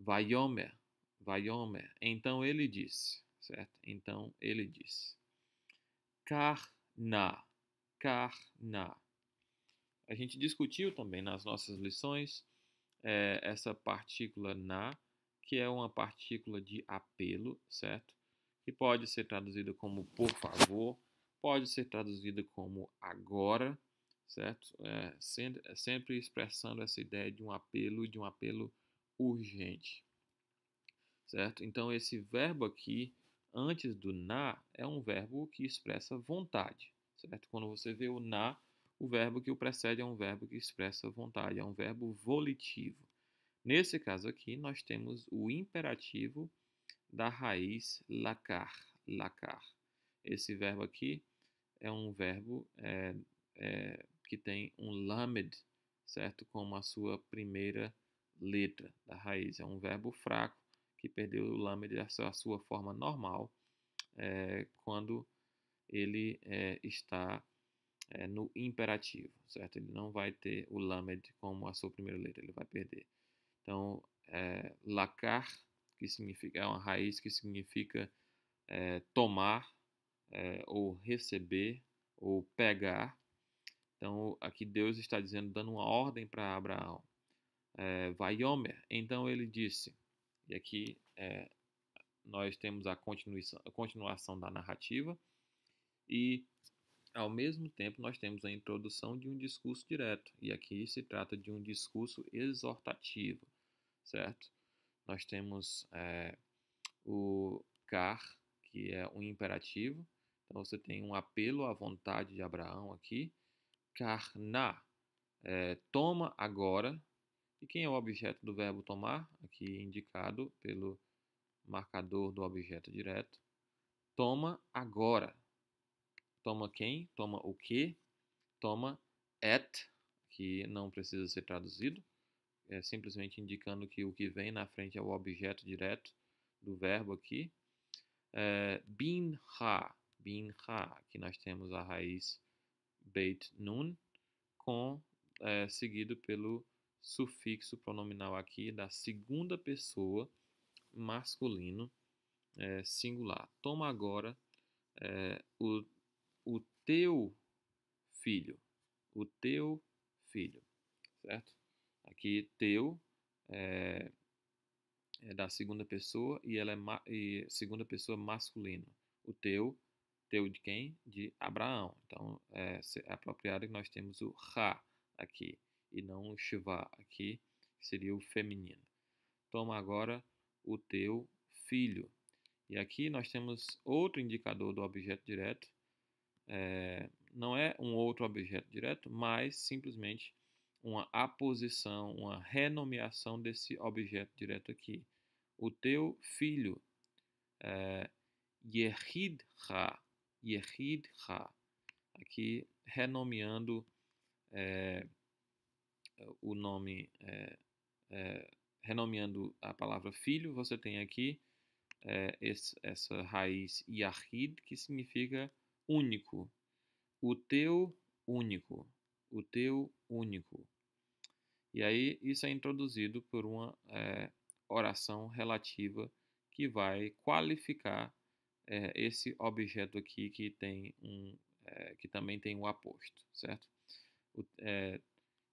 Vaiomer, Vaiomer. Então ele disse, certo? Então ele disse. Karna, Karna. A gente discutiu também nas nossas lições essa partícula na, que é uma partícula de apelo, certo? Que pode ser traduzida como por favor, pode ser traduzida como agora, certo? Sempre expressando essa ideia de um apelo urgente, certo? Então, esse verbo aqui, antes do na, é um verbo que expressa vontade, certo? Quando você vê o na, o verbo que o precede é um verbo que expressa vontade, é um verbo volitivo. Nesse caso aqui, nós temos o imperativo da raiz lacar, lacar. Esse verbo aqui é um verbo que tem um lamed, certo? Como a sua primeira letra da raiz. É um verbo fraco que perdeu o lamed da sua forma normal quando ele está no imperativo, certo? Ele não vai ter o lamed como a sua primeira letra, ele vai perder. Então, lacar, que significa, é uma raiz que significa tomar, ou receber, ou pegar. Então, aqui Deus está dizendo, dando uma ordem para Abraão. Vaiomer, então ele disse, e aqui nós temos a continuação da narrativa, e ao mesmo tempo nós temos a introdução de um discurso direto, e aqui se trata de um discurso exortativo, certo? Nós temos o car, que é um imperativo, então você tem um apelo à vontade de Abraão aqui. Karna, toma agora. E quem é o objeto do verbo tomar? Aqui indicado pelo marcador do objeto direto. Toma agora. Toma quem? Toma o que? Toma et, que não precisa ser traduzido. É simplesmente indicando que o que vem na frente é o objeto direto do verbo aqui. Bin ha. Bin ha. Aqui nós temos a raiz beit nun, seguido pelo sufixo pronominal aqui da segunda pessoa masculino singular. Toma agora o teu filho. O teu filho, certo? Aqui teu é da segunda pessoa e ela é segunda pessoa masculino. O teu de quem? De Abraão. Então é apropriado que nós temos o ra aqui e não o shiva aqui, que seria o feminino. Toma agora o teu filho. E aqui nós temos outro indicador do objeto direto. Não é um outro objeto direto, mas simplesmente uma aposição, uma renomeação desse objeto direto aqui. O teu filho, Yehidha, Yehidha, aqui renomeando o nome, renomeando a palavra filho, você tem aqui essa raiz Yahid, que significa único. O teu único. O teu único. E aí isso é introduzido por uma oração relativa que vai qualificar esse objeto aqui que também tem o aposto, certo?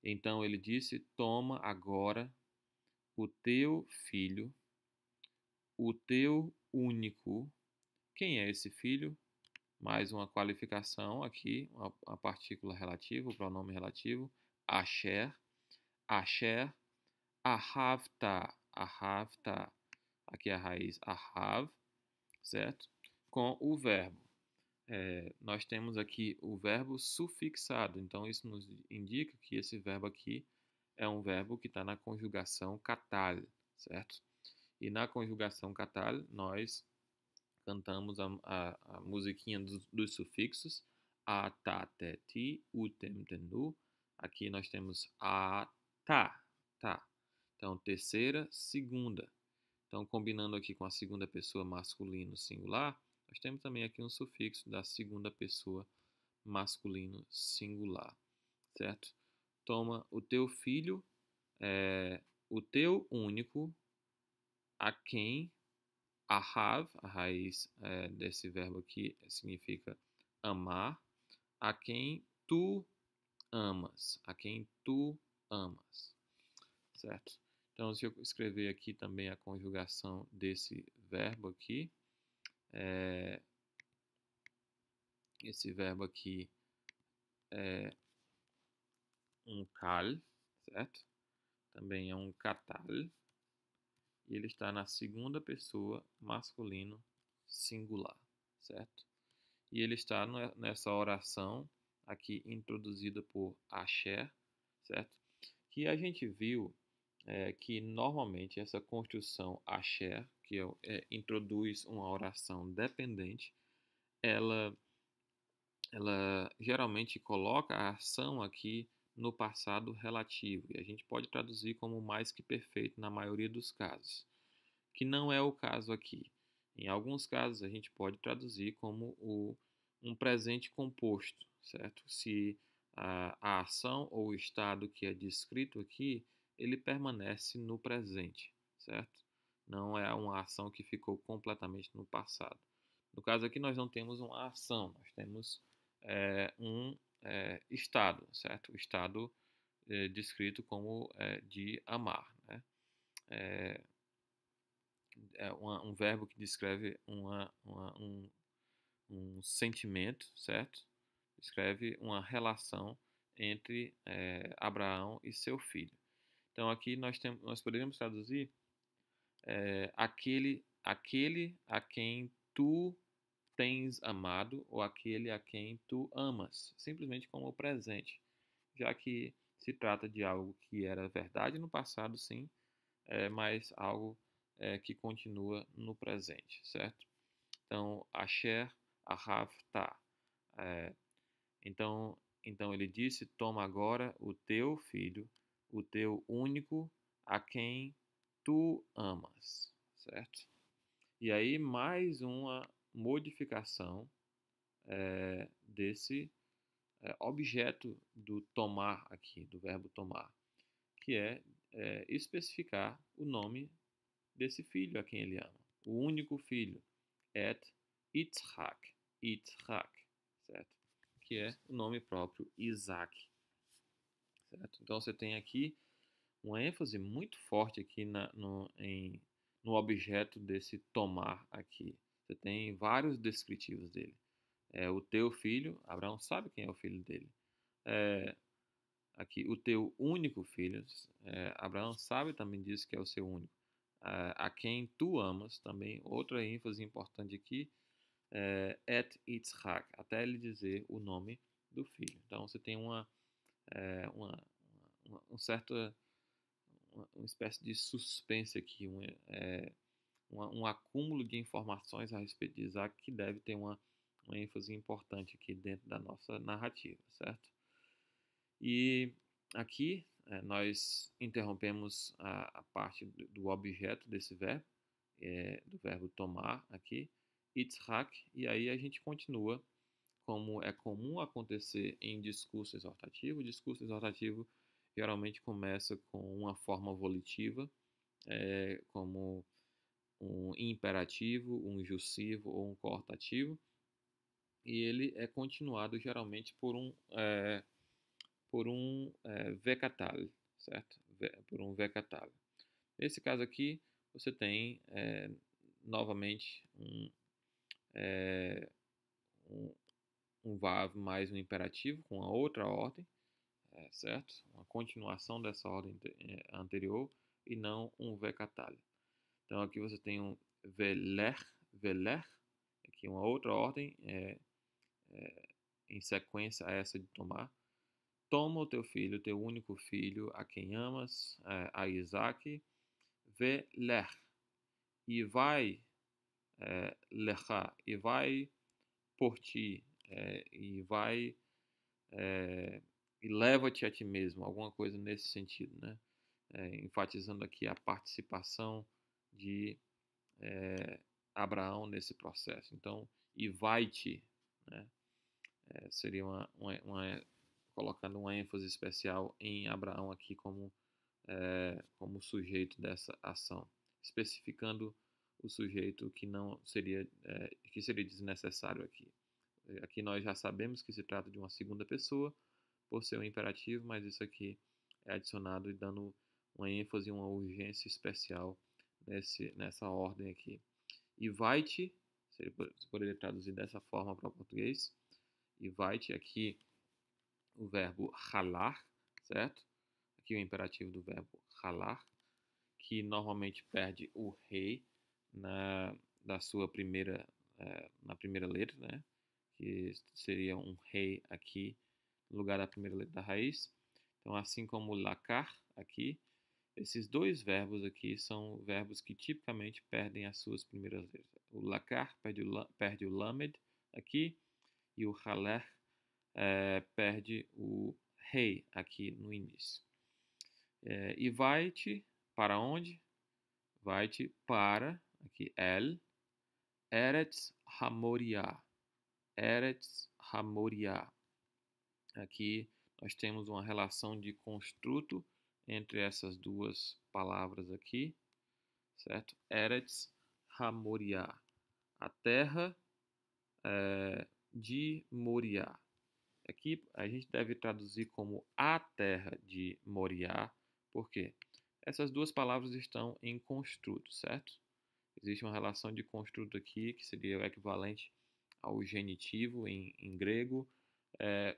Então ele disse: toma agora o teu filho, o teu único. Quem é esse filho? Mais uma qualificação aqui, uma partícula relativa, o pronome relativo, Asher, Asher, Ahavta, Ahavta, aqui é a raiz Ahav, certo? Com o verbo. Nós temos aqui o verbo sufixado, então isso nos indica que esse verbo aqui é um verbo que está na conjugação katal, certo? E na conjugação katal, nós cantamos a musiquinha dos sufixos a, ta, te, ti, u, tem, tenu. Aqui nós temos a, ta, tá. Então, terceira, segunda. Então, combinando aqui com a segunda pessoa masculino singular, nós temos também aqui um sufixo da segunda pessoa masculino singular, certo? Toma o teu filho, o teu único, a quem, ahav, a raiz desse verbo aqui significa amar, a quem tu amas, a quem tu amas, certo? Então, se eu escrever aqui também a conjugação desse verbo aqui, esse verbo aqui é um kal, certo? Também é um katal, e ele está na segunda pessoa masculino singular, certo? E ele está nessa oração aqui introduzida por Asher, certo? Que a gente viu que normalmente essa construção Asher, que introduz uma oração dependente, ela geralmente coloca a ação aqui no passado relativo, e a gente pode traduzir como mais que perfeito na maioria dos casos, que não é o caso aqui. Em alguns casos, a gente pode traduzir como um presente composto, certo? Se a ação ou o estado que é descrito aqui, ele permanece no presente, certo? Não é uma ação que ficou completamente no passado. No caso aqui, nós não temos uma ação, nós temos um estado, certo? O estado descrito como de amar, né? Um verbo que descreve um sentimento, certo? Descreve uma relação entre Abraão e seu filho. Então aqui nós poderíamos traduzir aquele a quem tu tens amado ou aquele a quem tu amas, simplesmente como presente, já que se trata de algo que era verdade no passado, sim, mas algo que continua no presente, certo? Então, Asher, Ahav, Tá. Então ele disse: toma agora o teu filho, o teu único, a quem tu amas, certo? E aí mais uma modificação desse objeto do tomar aqui, do verbo tomar, que é especificar o nome desse filho a quem ele ama, o único filho, et Yitzhak, Yitzhak, certo? Que é o nome próprio Isaac, certo? Então você tem aqui uma ênfase muito forte aqui no objeto desse tomar aqui. Você tem vários descritivos dele. O teu filho, Abraão sabe quem é o filho dele. Aqui, o teu único filho, Abraão sabe também disso que é o seu único. A quem tu amas, também, outra ênfase importante aqui, et Yitzhak, até ele dizer o nome do filho. Então você tem uma espécie de suspense aqui, um acúmulo de informações a respeito de Isaac que deve ter uma ênfase importante aqui dentro da nossa narrativa, certo? E aqui nós interrompemos a parte do objeto desse verbo, do verbo tomar aqui, Yitzhak, e aí a gente continua como é comum acontecer em discurso exortativo. O discurso exortativo geralmente começa com uma forma volitiva, como um imperativo, um jussivo ou um coortativo, e ele é continuado geralmente por um vecatal, certo? Por um vecatal. Nesse caso aqui, você tem novamente um vav mais um imperativo com a outra ordem, certo? Uma continuação dessa ordem anterior e não um vecatal. Então aqui você tem um veler, aqui uma outra ordem em sequência a essa de tomar. Toma o teu filho, o teu único filho, a quem amas, a Isaac, veler, e vai lecha, e vai por ti, e vai e leva-te a ti mesmo, alguma coisa nesse sentido, né? Enfatizando aqui a participação de Abraão nesse processo. Então, e vai-te, né? Seria colocando uma ênfase especial em Abraão aqui como sujeito dessa ação. especificando o sujeito que não seria, que seria desnecessário aqui. Aqui nós já sabemos que se trata de uma segunda pessoa, por ser um imperativo, mas isso aqui é adicionado e dando uma ênfase, uma urgência especial nessa ordem aqui. E vai-te, você poderia traduzir dessa forma para o português. E vai-te aqui o verbo ralar, certo? Aqui o imperativo do verbo ralar, que normalmente perde o rei na primeira letra, né? Que seria um rei aqui no lugar da primeira letra da raiz. Então, assim como lacar aqui, esses dois verbos aqui são verbos que tipicamente perdem as suas primeiras letras. O lacar perde o lamed aqui e o haler perde o rei aqui no início. E vai-te para onde? Vai-te para, aqui, Eretz Hamoriá. Eretz Hamoriá. Aqui nós temos uma relação de construto entre essas duas palavras aqui, certo? Eretz Hamoriá. A terra de Moriá. Aqui a gente deve traduzir como a terra de Moriá, porque essas duas palavras estão em construto, certo? Existe uma relação de construto aqui que seria o equivalente ao genitivo em grego,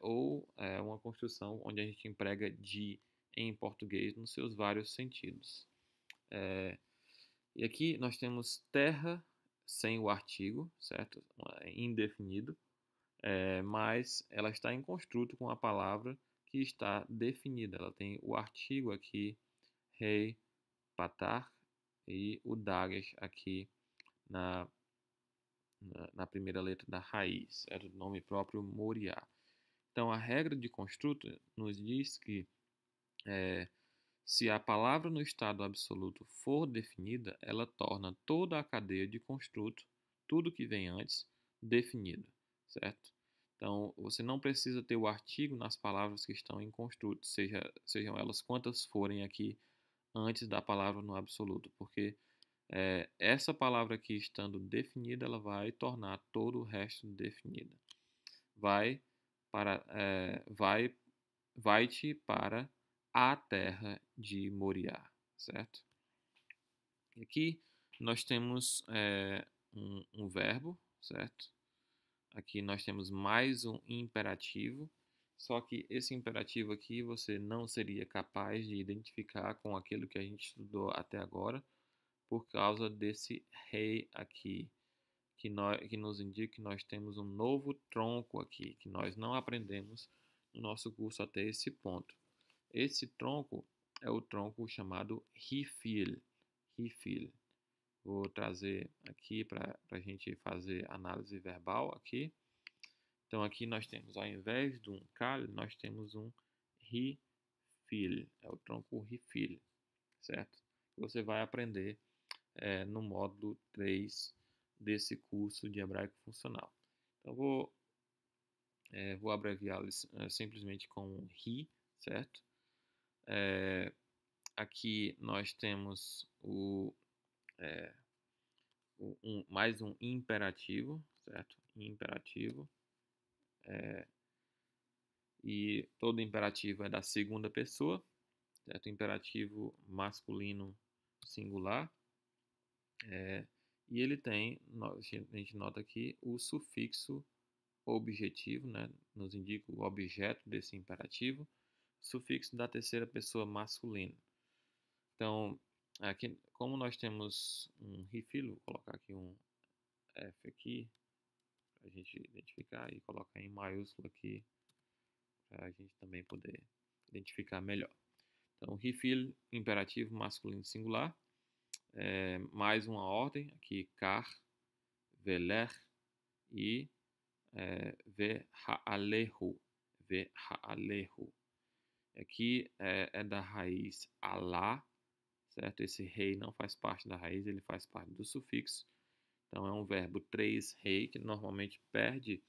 ou uma construção onde a gente emprega de em português nos seus vários sentidos. E aqui nós temos terra sem o artigo, certo? Indefinido. Mas ela está em construto com a palavra que está definida. Ela tem o artigo aqui, rei, patar, e o dagesh aqui na primeira letra da raiz, era o nome próprio Moriá. Então, a regra de construto nos diz que se a palavra no estado absoluto for definida, ela torna toda a cadeia de construto, tudo que vem antes, definida, certo? Então, você não precisa ter o artigo nas palavras que estão em construto, sejam elas quantas forem aqui antes da palavra no absoluto, porque essa palavra aqui estando definida, ela vai tornar todo o resto definido. Vai-te para a terra de Moriá, certo? E aqui nós temos um verbo, certo? Aqui nós temos mais um imperativo, só que esse imperativo aqui você não seria capaz de identificar com aquilo que a gente estudou até agora, por causa desse rei aqui, que nos indica que nós temos um novo tronco aqui, que nós não aprendemos no nosso curso até esse ponto. Esse tronco é o tronco chamado Rifil. Rifil. Vou trazer aqui para a gente fazer análise verbal aqui. Então aqui nós temos, ao invés de um kal, nós temos um Rifil. É o tronco Rifil, certo? Você vai aprender no módulo 3 desse curso de hebraico funcional. Então vou abreviá-lo simplesmente com ri, certo? Aqui nós temos mais um imperativo, certo? Imperativo. E todo imperativo é da segunda pessoa, certo? Imperativo masculino singular. E ele tem, a gente nota aqui, o sufixo objetivo, né? Nos indica o objeto desse imperativo, sufixo da terceira pessoa masculina. Então, aqui, como nós temos um rifilo, vou colocar aqui um F aqui, para a gente identificar, e colocar em maiúsculo aqui, para a gente também poder identificar melhor. Então, rifil, imperativo masculino singular, mais uma ordem, aqui, kar, veler e ve'ha'alehu. Ve'ha'alehu. Aqui é da raiz alá, certo? Esse rei não faz parte da raiz, ele faz parte do sufixo. Então, é um verbo 3 rei, que normalmente perde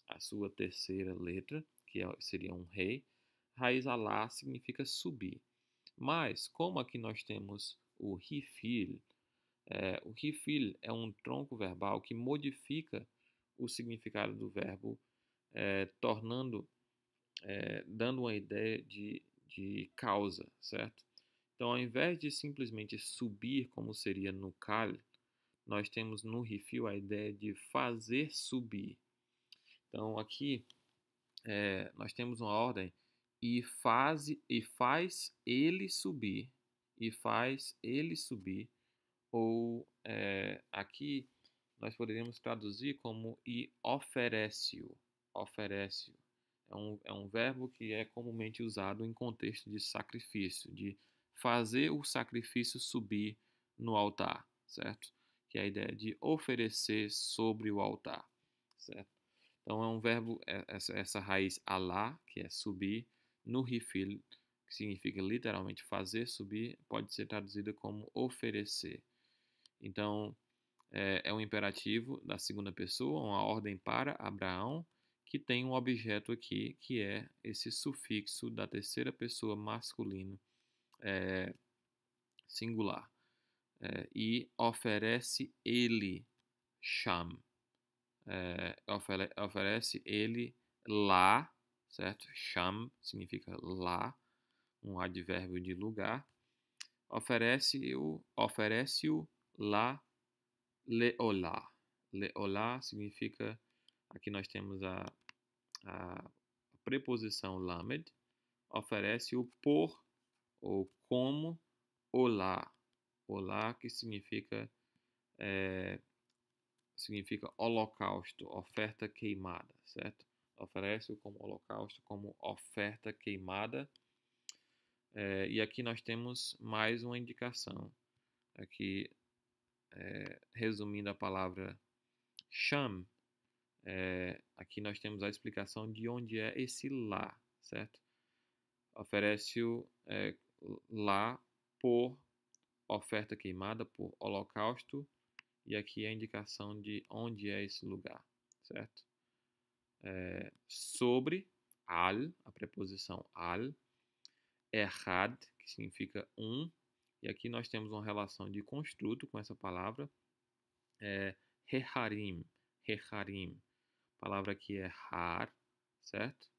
a sua terceira letra, que seria um rei. Raiz alá significa subir. Mas, como aqui nós temos o rifil, O rifil é um tronco verbal que modifica o significado do verbo, tornando, dando uma ideia de causa, certo? Então, ao invés de simplesmente subir, como seria no kal, nós temos no rifil a ideia de fazer subir. Então, aqui nós temos uma ordem e faz ele subir, e faz ele subir, ou aqui nós poderíamos traduzir como e oferece-o, oferece-o. É um verbo que é comumente usado em contexto de sacrifício, de fazer o sacrifício subir no altar, certo? Que é a ideia de oferecer sobre o altar, certo? Então é um verbo, essa raiz alá, que é subir, no rifil, que significa literalmente fazer subir, pode ser traduzida como oferecer. Então é um imperativo da segunda pessoa, uma ordem para Abraão, que tem um objeto aqui, que é esse sufixo da terceira pessoa masculino singular. E oferece ele, Sham. Oferece ele lá, certo? Sham significa lá, um advérbio de lugar. Oferece-o lá, leolá. Leolá significa, aqui nós temos a preposição lamed, oferece-o por ou como olá. Olá que significa holocausto, oferta queimada, certo? Oferece-o como holocausto, como oferta queimada. E aqui nós temos mais uma indicação. Aqui, resumindo a palavra sham, aqui nós temos a explicação de onde é esse lá, certo? Oferece-o lá por oferta queimada, por holocausto, e aqui é a indicação de onde é esse lugar, certo? Sobre, al, a preposição al, errad, que significa um, e aqui nós temos uma relação de construto com essa palavra, reharim, reharim, palavra que é har, certo?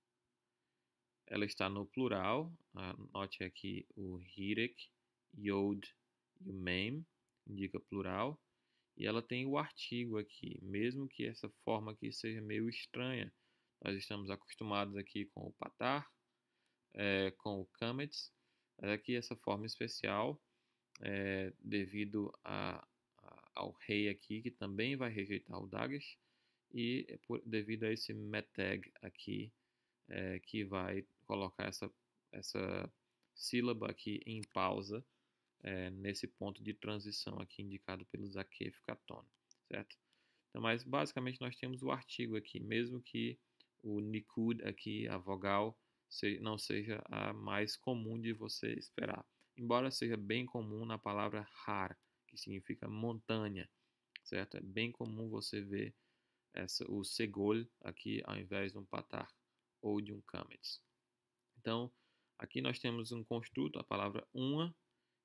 Ela está no plural, note aqui o hirek, yod e o mem, indica plural, e ela tem o artigo aqui, mesmo que essa forma aqui seja meio estranha. Nós estamos acostumados aqui com o patar, com o kametz, mas aqui essa forma especial, devido ao rei aqui, que também vai rejeitar o dagesh, e devido a esse meteg aqui, que vai colocar essa sílaba aqui em pausa, nesse ponto de transição aqui indicado pelo Zakef Katon, certo? Então, mas basicamente nós temos o artigo aqui, mesmo que o nikud aqui, a vogal, não seja a mais comum de você esperar. Embora seja bem comum na palavra har, que significa montanha, certo? É bem comum você ver o segol aqui ao invés de um patar ou de um kametz. Então, aqui nós temos um construto, a palavra uma,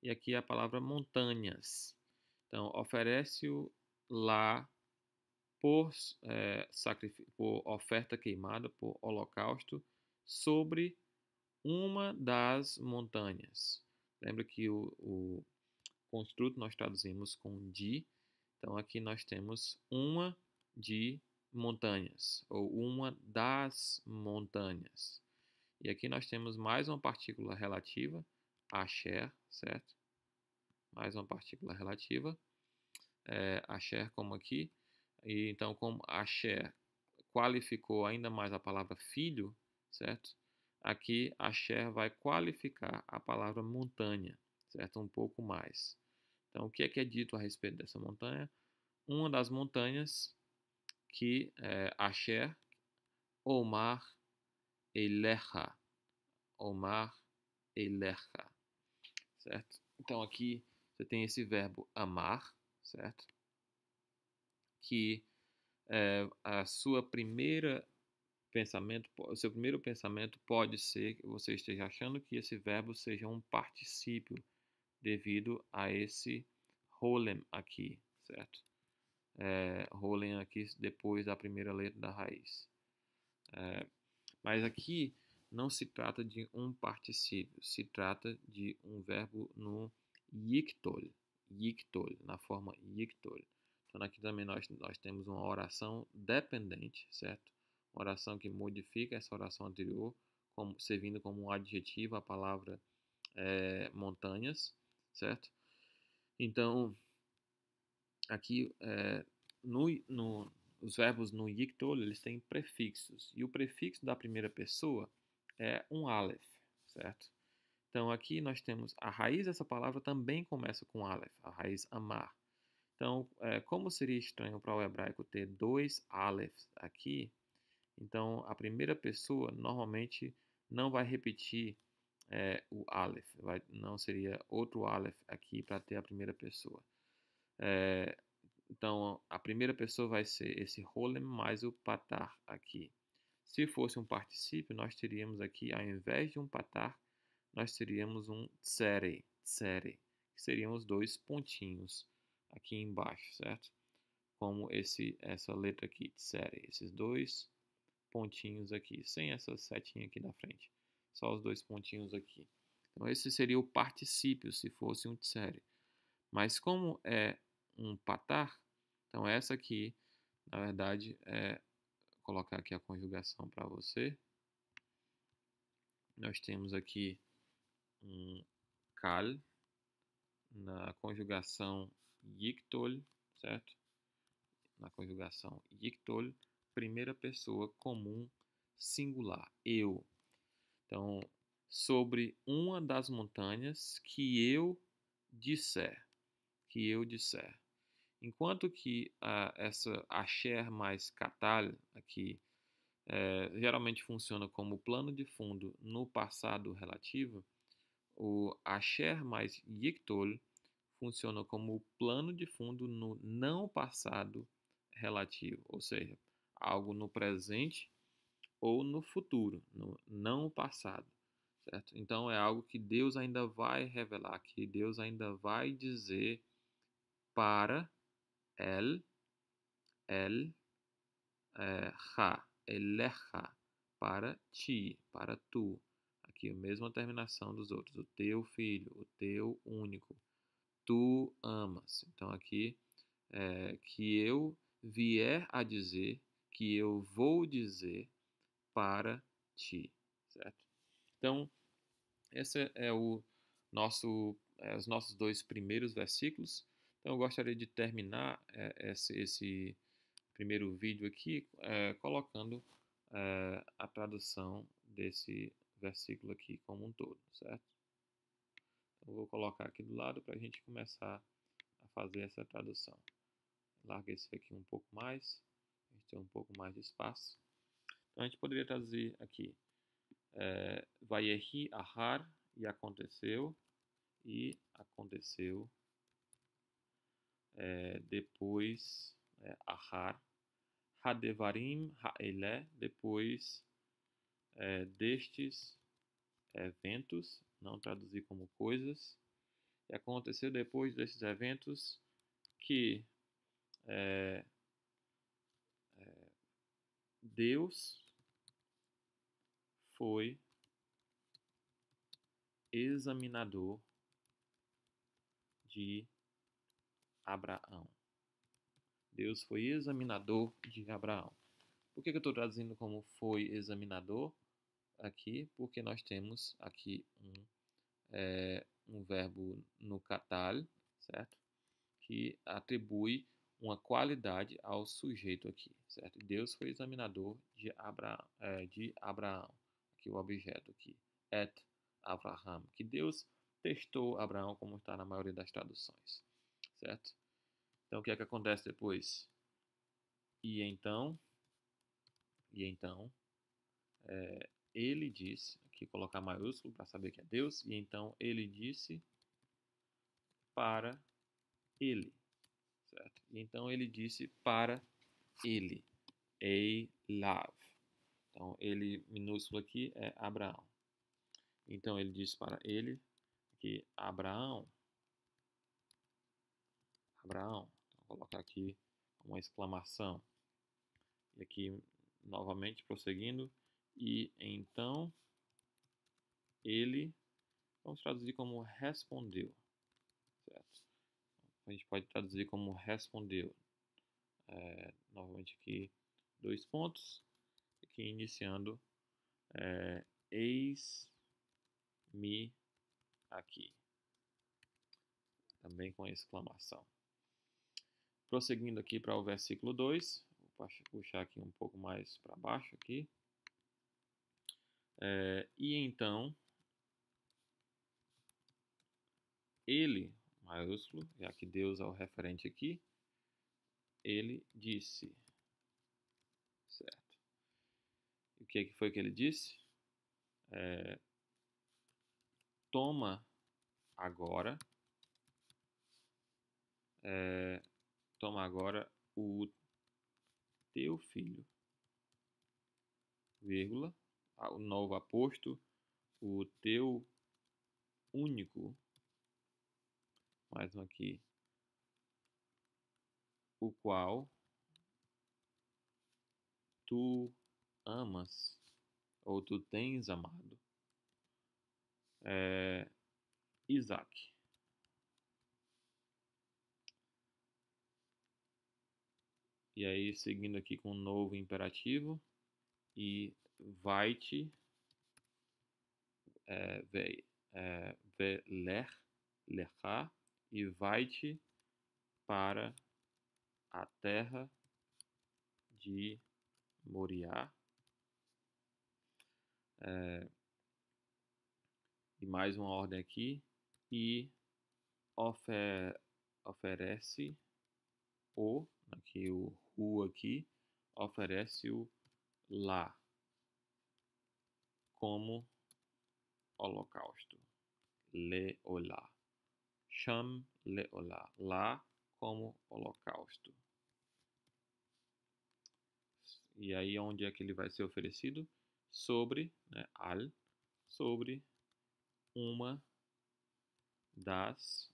e aqui a palavra montanhas. Então, oferece-o lá por oferta queimada, por holocausto, sobre uma das montanhas. Lembra que o construto nós traduzimos com de, então aqui nós temos uma de montanhas, ou uma das montanhas. E aqui nós temos mais uma partícula relativa, asher, certo? Mais uma partícula relativa, asher como aqui. E então, como asher qualificou ainda mais a palavra filho, certo? Aqui asher vai qualificar a palavra montanha, certo? Um pouco mais. Então, o que é dito a respeito dessa montanha? Uma das montanhas que asher, Omar Elecha, Omar Elecha, certo? Então aqui você tem esse verbo amar, certo? Que o seu primeiro pensamento pode ser que você esteja achando que esse verbo seja um particípio devido a esse Holem aqui, certo? Holem aqui depois da primeira letra da raiz. Mas aqui não se trata de um particípio, se trata de um verbo no yiktol, na forma yiktol. Então aqui também nós temos uma oração dependente, certo? Uma oração que modifica essa oração anterior, servindo como um adjetivo a palavra montanhas, certo? Então, aqui os verbos no yiktol, eles têm prefixos. E o prefixo da primeira pessoa é um aleph, certo? Então, aqui nós temos a raiz dessa palavra também começa com aleph, a raiz amar. Então, como seria estranho para o hebraico ter dois alephs aqui, então a primeira pessoa normalmente não vai repetir o aleph, não seria outro aleph aqui para ter a primeira pessoa. Então, a primeira pessoa vai ser esse holem mais o patar aqui. Se fosse um particípio, nós teríamos aqui, ao invés de um patar, nós teríamos um tsere, que seriam os dois pontinhos aqui embaixo, certo? Como essa letra aqui, tsere, esses dois pontinhos aqui, sem essa setinha aqui na frente, só os dois pontinhos aqui. Então, esse seria o particípio, se fosse um tsere. Mas como é um patar, então essa aqui, na verdade, vou colocar aqui a conjugação para você. Nós temos aqui um kal na conjugação yiktol, certo? Na conjugação yiktol, primeira pessoa comum singular, eu. Então, sobre uma das montanhas que eu disser. Enquanto que essa asher mais katal aqui geralmente funciona como plano de fundo no passado relativo, o asher mais yiktol funciona como plano de fundo no não passado relativo, ou seja, algo no presente ou no futuro, no não passado, certo? Então é algo que Deus ainda vai revelar, que Deus ainda vai dizer para elecha, para ti, para tu. Aqui a mesma terminação dos outros, o teu filho, o teu único, tu amas. Então aqui que eu vier a dizer, que eu vou dizer para ti, certo? Então, esse é os nossos dois primeiros versículos. Então, eu gostaria de terminar esse primeiro vídeo aqui colocando a tradução desse versículo aqui como um todo, certo? Então, eu vou colocar aqui do lado para a gente começar a fazer essa tradução. Larga esse aqui um pouco mais, a gente tem um pouco mais de espaço. Então, a gente poderia traduzir aqui. Vayehi ahar, e aconteceu depois ahar, hadevarim ha'eleh, depois destes eventos, não traduzir como coisas, e aconteceu depois destes eventos que Deus foi examinador de Abraão. Deus foi examinador de Abraão. Por que eu estou traduzindo como foi examinador aqui? Porque nós temos aqui um verbo no katal, certo? Que atribui uma qualidade ao sujeito aqui, certo? Deus foi examinador de Abraão, aqui o objeto aqui, et Abraham, que Deus testou Abraão, como está na maioria das traduções, certo? Então, o que é que acontece depois? E então, ele disse, aqui colocar maiúsculo para saber que é Deus, e então ele disse para ele, certo? E então ele disse para ele, Eilav. Então, ele minúsculo aqui é Abraão. Então, ele disse para ele que Abraão, Abraão. Então, vou colocar aqui uma exclamação. E aqui, novamente, prosseguindo. E então, ele, vamos traduzir como respondeu, certo? A gente pode traduzir como respondeu. Novamente aqui, 2 pontos. Aqui iniciando, eis-me aqui. Também com exclamação. Prosseguindo aqui para o versículo 2. Vou puxar aqui um pouco mais para baixo aqui. E então, ele, maiúsculo, já que Deus é o referente aqui, ele disse, certo? E o que foi que ele disse? Toma agora, o teu filho, vírgula, o novo aposto, o teu único, mais um aqui, o qual tu amas, ou tu tens amado, Isaac. E aí, seguindo aqui com um novo imperativo, e vai-te, lecha, e vai-te para a terra de Moriá. E mais uma ordem aqui, e oferece aqui o aqui, oferece-o lá como holocausto. Leolá. Sham leolá. Lá como holocausto. E aí onde é que ele vai ser oferecido? Sobre, sobre uma das,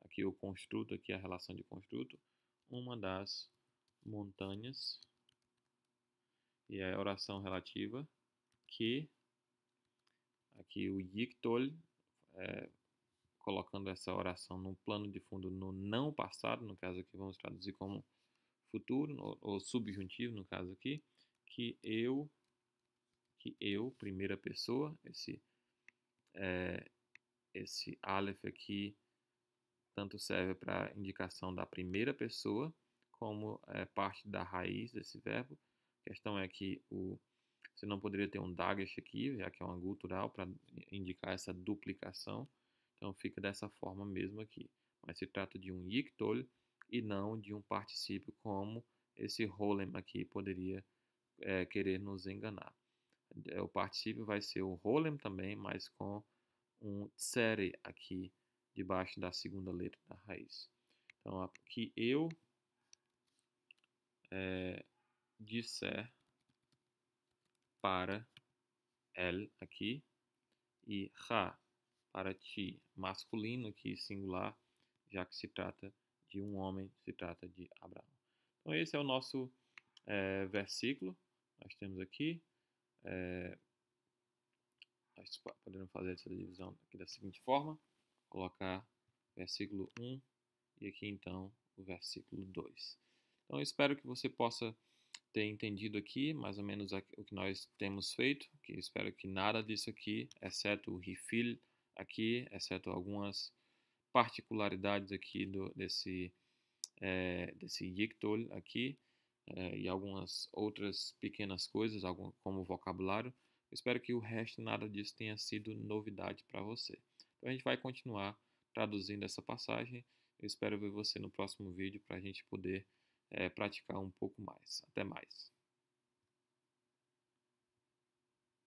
aqui o construto, aqui a relação de construto, uma das montanhas, e a oração relativa, que, aqui o Yictol, colocando essa oração no plano de fundo no não passado, no caso aqui vamos traduzir como futuro, ou subjuntivo no caso aqui, que eu, primeira pessoa, esse Aleph aqui tanto serve para indicação da primeira pessoa, como parte da raiz desse verbo. A questão é que você não poderia ter um dagesh aqui, já que é um gutural, para indicar essa duplicação. Então fica dessa forma mesmo aqui. Mas se trata de um yictol e não de um particípio, como esse rolem aqui poderia querer nos enganar. O particípio vai ser o rolem também, mas com um tsere aqui debaixo da segunda letra da raiz. Então, aqui eu disser para el aqui e ha para ti, masculino aqui, singular, já que se trata de um homem, se trata de Abraão. Então, esse é o nosso versículo. Nós temos aqui, nós podemos fazer essa divisão aqui da seguinte forma, colocar versículo 1 e aqui então o versículo 2. Então eu espero que você possa ter entendido aqui mais ou menos o que nós temos feito, que espero que nada disso aqui, exceto o refill aqui, exceto algumas particularidades aqui desse Yictol aqui, e algumas outras pequenas coisas, como vocabulário. Eu espero que o resto, nada disso tenha sido novidade para você. Então a gente vai continuar traduzindo essa passagem. Eu espero ver você no próximo vídeo para a gente poder praticar um pouco mais. Até mais.